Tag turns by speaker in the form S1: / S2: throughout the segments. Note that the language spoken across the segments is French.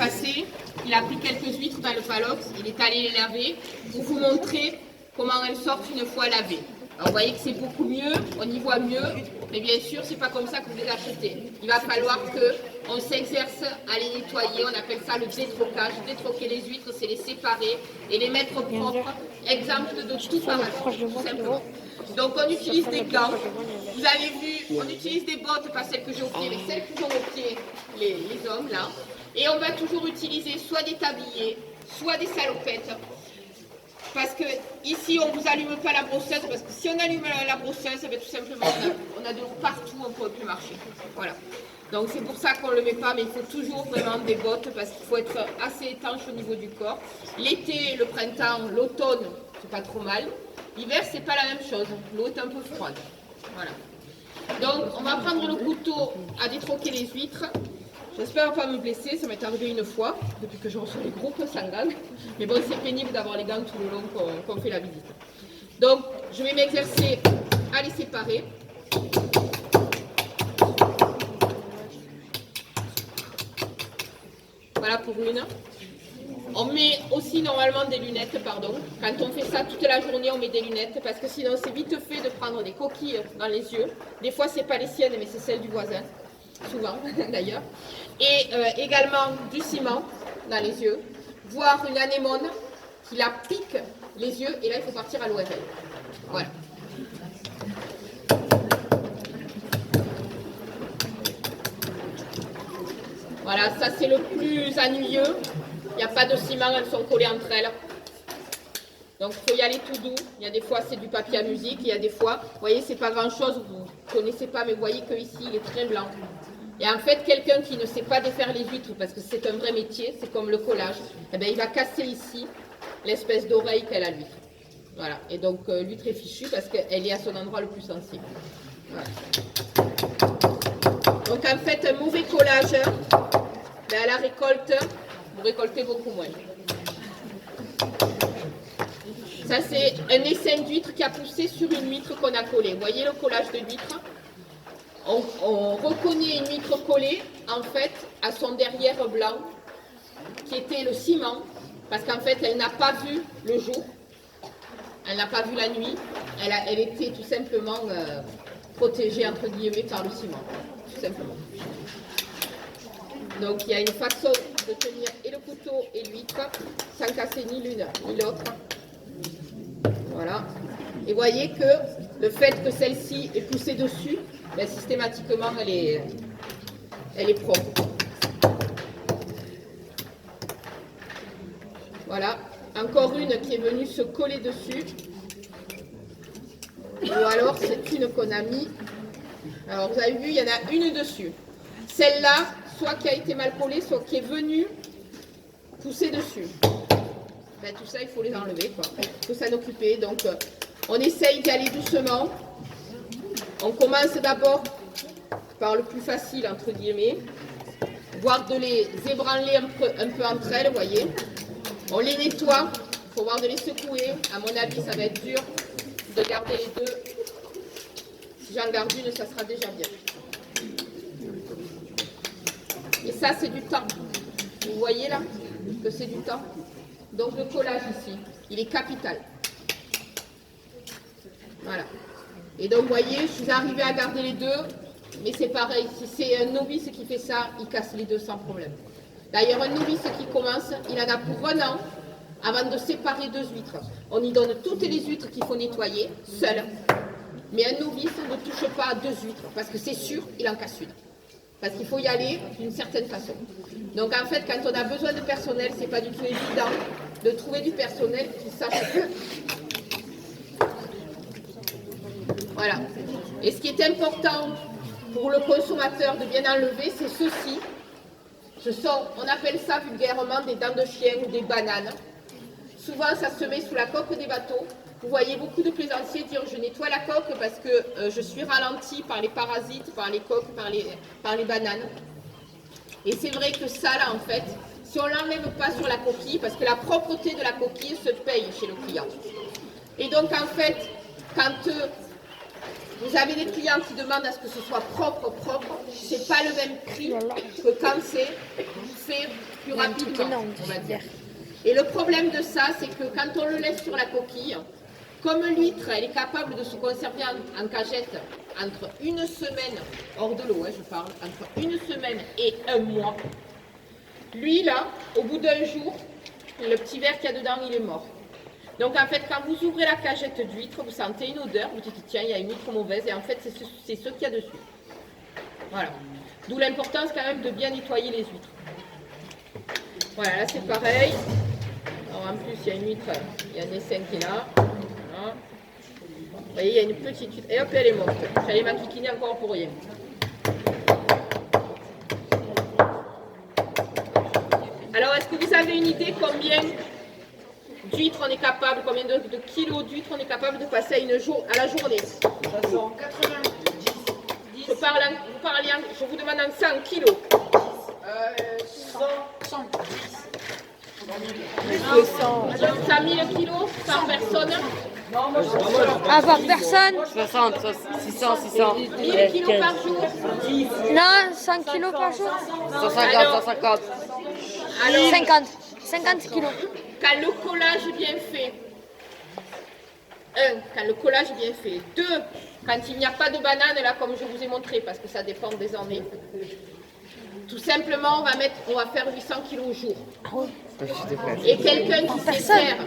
S1: passé, il a pris quelques huîtres dans le palox, il est allé les laver pour vous montrer comment elles sortent une fois lavées. Alors, vous voyez que c'est beaucoup mieux, on y voit mieux, mais bien sûr, c'est pas comme ça que vous les achetez. Il va falloir qu'on s'exerce à les nettoyer, on appelle ça le détrocage. Détroquer les huîtres, c'est les séparer et les mettre propres, exemple de tout parage, tout simplement. Donc on utilise des gants, vous avez vu, on utilise des bottes, pas celles que j'ai au pied, mais celles qui ont au pied les hommes là. Et on va toujours utiliser soit des tabliers, soit des salopettes. Parce que ici, on ne vous allume pas la brosseuse, parce que si on allume la brosseuse, tout simplement, on a de l'eau partout, on ne peut plus marcher. Voilà. Donc c'est pour ça qu'on ne le met pas, mais il faut toujours vraiment des bottes, parce qu'il faut être assez étanche au niveau du corps. L'été, le printemps, l'automne, c'est pas trop mal. L'hiver, c'est pas la même chose. L'eau est un peu froide. Voilà. Donc, on va prendre le couteau à détroquer les huîtres. J'espère pas me blesser, ça m'est arrivé une fois, depuis que je reçois les groupes sans gants. Mais bon, c'est pénible d'avoir les gants tout le long qu'on fait la visite. Donc, je vais m'exercer à les séparer. Voilà pour une. On met aussi normalement des lunettes, pardon. Quand on fait ça toute la journée, on met des lunettes, parce que sinon c'est vite fait de prendre des coquilles dans les yeux. Des fois, c'est pas les siennes, mais c'est celles du voisin. Souvent d'ailleurs, et également du ciment dans les yeux, voire une anémone qui la pique les yeux, et là il faut partir à l'ORL. Voilà. Voilà, ça c'est le plus ennuyeux. Il n'y a pas de ciment, elles sont collées entre elles. Donc il faut y aller tout doux. Il y a des fois c'est du papier à musique, il y a des fois, vous voyez, c'est pas grand chose, vous ne connaissez pas, mais vous voyez qu'ici il est très blanc. Et en fait, quelqu'un qui ne sait pas défaire les huîtres, parce que c'est un vrai métier, c'est comme le collage, eh bien, il va casser ici l'espèce d'oreille qu'elle a l'huître. Voilà. Et donc l'huître est fichue parce qu'elle est à son endroit le plus sensible. Voilà. Donc en fait, un mauvais collage, ben, à la récolte, vous récoltez beaucoup moins. Ça, c'est un essaim d'huître qui a poussé sur une huître qu'on a collée. Vous voyez le collage de l'huître? On reconnaît une huître collée, en fait, à son derrière blanc, qui était le ciment, parce qu'en fait, elle n'a pas vu le jour, elle n'a pas vu la nuit, elle était tout simplement protégée, entre guillemets, par le ciment, tout simplement. Donc, il y a une façon de tenir et le couteau et l'huître, sans casser ni l'une ni l'autre. Voilà. Et vous voyez que le fait que celle-ci est poussée dessus, ben, systématiquement, elle est propre. Voilà. Encore une qui est venue se coller dessus. Ou alors, c'est une qu'on a mis. Alors, vous avez vu, il y en a une dessus. Celle-là, soit qui a été mal collée, soit qui est venue pousser dessus. Ben, tout ça, il faut les enlever, quoi. Il faut s'en occuper. Donc, on essaye d'y aller doucement. On commence d'abord par le plus facile, entre guillemets, voire de les ébranler un peu entre elles, vous voyez. On les nettoie, il faut voir de les secouer. À mon avis, ça va être dur de garder les deux. Si j'en garde une, ça sera déjà bien. Et ça, c'est du temps. Vous voyez là que c'est du temps. Donc le collage ici, il est capital. Voilà. Et donc, vous voyez, je suis arrivée à garder les deux, mais c'est pareil. Si c'est un novice qui fait ça, il casse les deux sans problème. D'ailleurs, un novice qui commence, il en a pour 1 an avant de séparer 2 huîtres. On y donne toutes les huîtres qu'il faut nettoyer, seul. Mais un novice ne touche pas à 2 huîtres, parce que c'est sûr, il en casse une. Parce qu'il faut y aller d'une certaine façon. Donc, en fait, quand on a besoin de personnel, c'est pas du tout évident de trouver du personnel qui sache faire. Voilà. Et ce qui est important pour le consommateur de bien enlever, c'est ceci. On appelle ça vulgairement des dents de chien ou des bananes. Souvent, ça se met sous la coque des bateaux. Vous voyez beaucoup de plaisanciers dire « je nettoie la coque parce que je suis ralenti par les parasites, par les coques, par les bananes ». Et c'est vrai que ça, là, en fait, si on ne l'enlève pas sur la coquille, parce que la propreté de la coquille se paye chez le client. Et donc, en fait, quand Vous avez des clients qui demandent à ce que ce soit propre. C'est pas le même prix que quand c'est fait plus rapidement, on va dire. Et le problème de ça, c'est que quand on le laisse sur la coquille, comme l'huître, elle est capable de se conserver en cagette entre une semaine, hors de l'eau, je parle, entre une semaine et un mois, lui, là, au bout d'un jour, le petit verre qu'il y a dedans, il est mort. Donc en fait, quand vous ouvrez la cagette d'huître, vous sentez une odeur, vous dites tiens, il y a une huître mauvaise, et en fait, c'est ce qu'il y a dessus. Voilà. D'où l'importance quand même de bien nettoyer les huîtres. Voilà, là c'est pareil. Alors en plus, il y a une huître, il y a un essaim qui est là. Voilà. Vous voyez, il y a une petite huître, et hop, elle est morte. J'allais m'enquiquiner encore pour rien. Alors, est-ce que vous avez une idée combien d'huîtres on est capable, combien de kilos d'huîtres on est capable de passer à la journée?
S2: 90.
S1: Je vous demande en 100 kilos.
S2: 100.
S1: 100 000 kilos par personne.
S3: Ah, par personne?
S4: 60, 600.
S1: 1000 kilos par jour.
S3: Non, 100 kilos par jour?
S4: 150.
S1: Alors,
S3: 50 kilos.
S1: quand le collage est bien fait. 1. Quand le collage est bien fait. 2. Quand il n'y a pas de banane, là, comme je vous ai montré, parce que ça dépend désormais. Tout simplement, on va faire 800 kilos au jour. Et quelqu'un qui sait faire,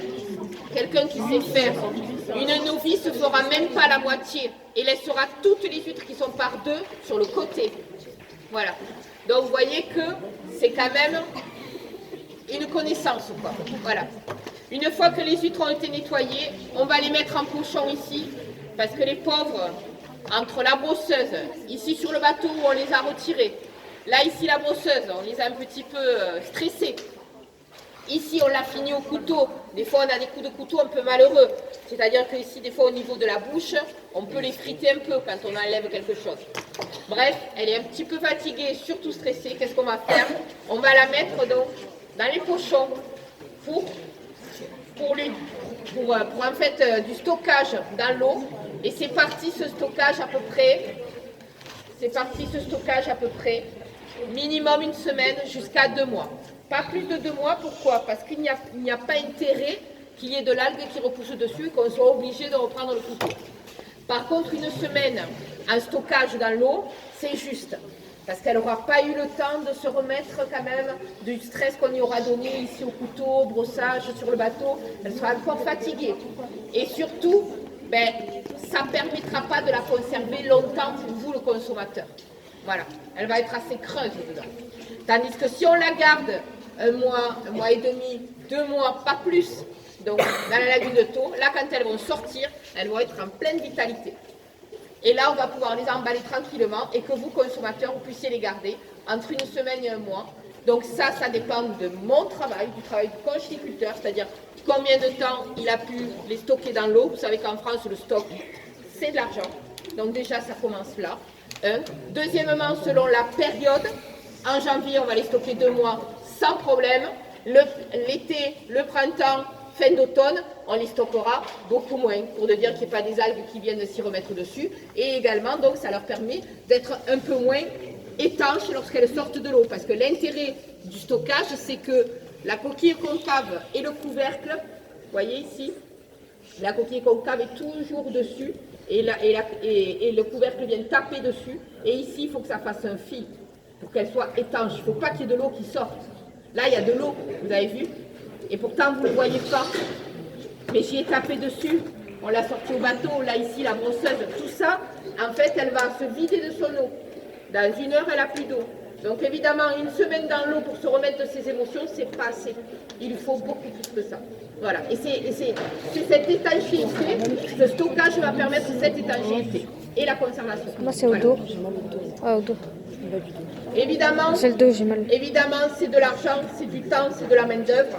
S1: une novice ne fera même pas la moitié et laissera toutes les huîtres qui sont par deux sur le côté. Voilà. Donc vous voyez que c'est quand même une connaissance, quoi. Voilà. Une fois que les huîtres ont été nettoyées, on va les mettre en pochon ici, parce que les pauvres, entre la brosseuse, ici sur le bateau où on les a retirés, là ici la brosseuse, on les a un petit peu stressés. Ici on l'a fini au couteau, des fois on a des coups de couteau un peu malheureux, c'est-à-dire que ici des fois au niveau de la bouche, on peut les friter un peu quand on enlève quelque chose. Bref, elle est un petit peu fatiguée, surtout stressée, qu'est-ce qu'on va faire? On va la mettre donc dans les pochons pour en fait du stockage dans l'eau. Et c'est parti ce stockage à peu près, minimum une semaine jusqu'à 2 mois. Pas plus de 2 mois, pourquoi? Parce qu'il n'y a pas intérêt qu'il y ait de l'algue qui repousse dessus et qu'on soit obligé de reprendre le couteau. Par contre, une semaine en stockage dans l'eau, c'est juste. Parce qu'elle n'aura pas eu le temps de se remettre quand même du stress qu'on y aura donné ici au couteau, au brossage, sur le bateau. Elle sera encore fatiguée. Et surtout, ça ne permettra pas de la conserver longtemps pour vous, le consommateur. Voilà, elle va être assez creuse dedans. Tandis que si on la garde un mois et demi, 2 mois, pas plus, donc dans la lagune de Thau, là quand elles vont sortir, elles vont être en pleine vitalité. Et là, on va pouvoir les emballer tranquillement et que vous, consommateurs, vous puissiez les garder entre une semaine et 1 mois. Donc ça dépend de mon travail, du travail du conchyliculteur, c'est-à-dire combien de temps il a pu les stocker dans l'eau. Vous savez qu'en France, le stock, c'est de l'argent. Donc déjà, ça commence là. Deuxièmement, selon la période, en janvier, on va les stocker 2 mois sans problème. L'été, le printemps, fin d'automne, on les stockera beaucoup moins, pour ne dire qu'il n'y ait pas des algues qui viennent s'y remettre dessus. Et également, donc, ça leur permet d'être un peu moins étanches lorsqu'elles sortent de l'eau. Parce que l'intérêt du stockage, c'est que la coquille concave et le couvercle, vous voyez ici, la coquille concave est toujours dessus et le couvercle vient taper dessus. Et ici, il faut que ça fasse un fil pour qu'elle soit étanche. Il ne faut pas qu'il y ait de l'eau qui sorte. Là, il y a de l'eau, vous avez vu? Et pourtant, vous ne le voyez pas. Mais j'y ai tapé dessus. On l'a sorti au bateau. Là, ici, la brosseuse. Tout ça, en fait, elle va se vider de son eau. Dans 1 heure, elle n'a plus d'eau. Donc, évidemment, 1 semaine dans l'eau pour se remettre de ses émotions, c'est pas assez. Il faut beaucoup plus que ça. Voilà. Et c'est cette étanchéité, ce stockage va permettre cette étanchéité et la conservation.
S3: Moi, c'est au dos. Ouais, au dos.
S1: Évidemment,
S3: C'est le dos, j'ai mal.
S1: évidemment, c'est de l'argent, c'est du temps, c'est de la main-d'œuvre.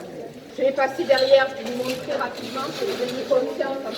S1: Je vais passer derrière pour vous montrer rapidement que vous ayez conscience.